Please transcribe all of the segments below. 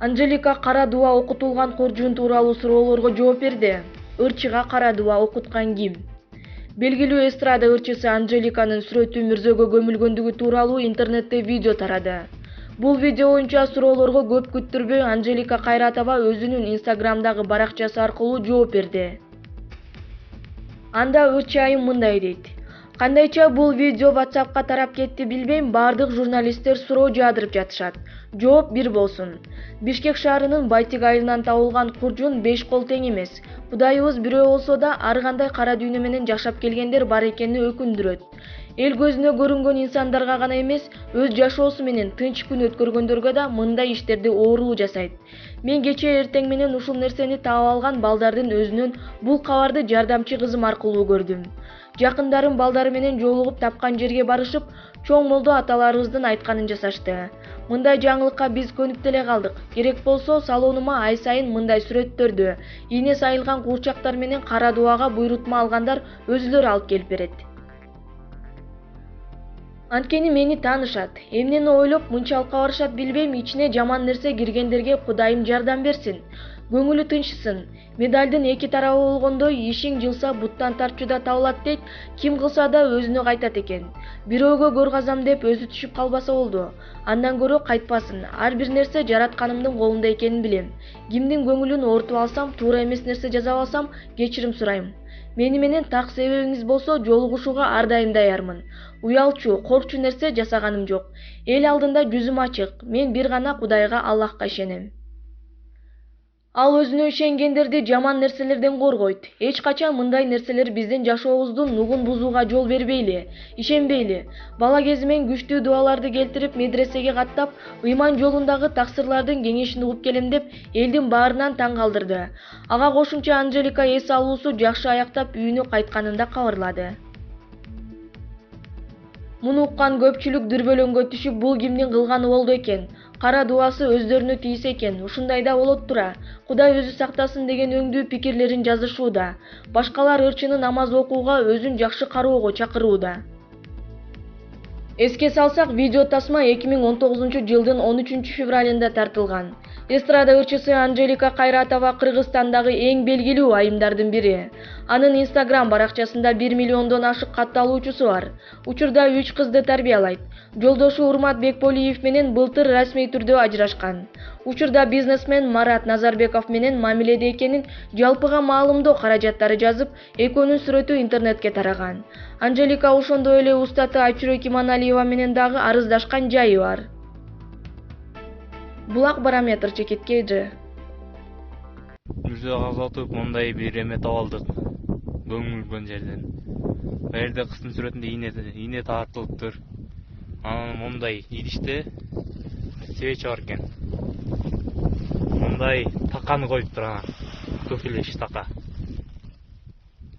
Анжелика кара дуа окутулган коржун тууралуу суроолорго жооп берди. Ырчыга кара дуа окуткан ким? Белгилүү эстрада ырчысы Анжеликанын сүрөтү мүрзөгө көмүлгөндүгү тууралуу интернетте видео тарады. Бул видео боюнча суроолорго көп күттүрбөй Анжелика Кайратова өзүнүн Инстаграмдагы баракчасы аркылуу жооп берди. Анда ырчы айым мындай дейт: Кандайча бул видео WhatsApp'ка тарап кетти билбейм, бардык журналисттер суроо жаадырып жатышат. Жооп бир болсун. Бишкек шаарынын Байтик айылынан табылган куржун 5 кол тең эмес. Кудайыбыз бирөө болсо да ар кандай кара дүйнө менен жашап келгендер бар экенин өкүндүрөт. Эл көзүнө көрүнгөн инсандарга гана эмес, өз жашоосу менен тынч күн өткөргөндөргө да мындай иштерди оорулуу жасайт. Мен кечээ эртең менен ушул нерсени таап алган балдардын өзүнөн бул кабарды жардамчы кызым аркылуу көрдүм. Жакындарым балдары менен жолугуп тапкан жерге барышып, чоң молдо аталарыбыздын айтканын жасашты. Мындай жаңылыкка биз көнүп деле калдык. Керек болсо салонума ай сайын мындай сүрөттөрдү, ийне сайылган куурчактар менен кара дуага буйрутма алгандар өзүлөрү алып келип берет. Анткени мени таанышат. Эмнени ойлоп мынчалыкка барышат билбейм, ичине жаман нерсе киргендерге Кудайым жардам берсин. Көңүлү тынчысын. Медалдын эки тарабы болгондой, ишиң жылса буттан тарчууда табылат дейт, ким кылса да өзүнө кайтат экен. Бирөөгө көр казам деп өзү түшүп калбаса болду. Андан көрө кайтпасын. Ар бир нерсе жаратканымдын колунда экенин билем. Кимдин көңүлүн оорутуп алсам, туура эмес нерсе жазап алсам, кечирим сурайм. Мени менен так себебиңиз болсо, жолугушууга ар дайым даярмын. Уялчу, коркчу нерсе жасаганым жок. Эл алдында жүзүм ачык. Мен бир гана Кудайга, Аллахка ишенем. Ал өзүнө ишенгендерди жаман нерселерден коргойт. Эч качан мындай нерселер биздин жашообуздун нугун бузууга жол бербейли, ишенбейли. Бала кезимен күчтүү дуаларды келтирип, медресеге каттап, ыйман жолундагы таксырлардын кеңешин угуп келем деп, элдин баарынан таң калтырды. Ага кошумча Анжелика эс алуусу жакшы аяктап үйүнө кайтканын да кабарлады. Муну уккан көпчүлүк дүрбөлөңгө түшүп, бул кимдин кылганы болду экен? Кара дуасы өздөрүнө тийсе экен, ушундайда болот тура. Кудай өзү сактасын деген өңдүү пикирлерин жазышууда. Башкалар ырчыны намаз окууга, өзүн жакшы кароого чакырууда. Эске салсак, видео тасма 2019-жылдын 13-февралында тартылган. Эстрада ырчысы Анжелика Кайратова Кыргызстандагы эң белгилүү айымдардын бири. Анын Инстаграм баракчасында 1 миллиондон ашык катталуучусу бар. Учурда 3 кызды тарбиялайт. Жолдошу Урмат Бекполиев менен былтыр расмий түрдө ажырашкан. Учурда бизнесмен Марат Назарбеков менен мамиледе экенин, жалпыга маалымдоо каражаттары жазып, экөөнүн сүрөтү интернетке тараган. Анжелика ошондой эле устаты Айчүрөк Иманалиева менен дагы арыздашкан жайы бар. Булак барометр чекитке Ж. Мүрзөгө казатып мындай бир эме таап алдык. Көмүлгөн жерден. Бул жерде кыздын сүрөтүндө ийне тартылыптыр. Анан мындай идиште свеча бар экен. Мындай таканы коюптур анан. Туфли така.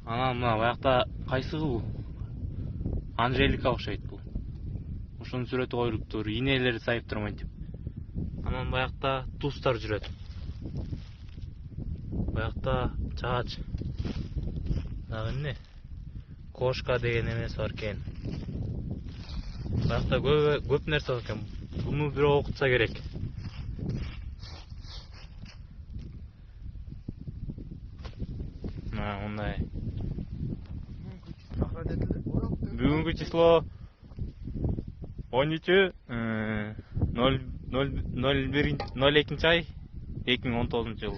Анан мына баякта кайсы бул? Анжелика окшойт бул. Ошонун сүрөтү коюлуптур,ийнелери сайыптыр мынтип. Анан баякта тустар жүрөт. Баякта чаач. Дагы эмне? Кошка деген эмеси бар экен. Баякта көп нерсе бар экен. Буну бирөө окутса керек. Мындай. Бүгүнкү число 13-02-ай 2019-жыл.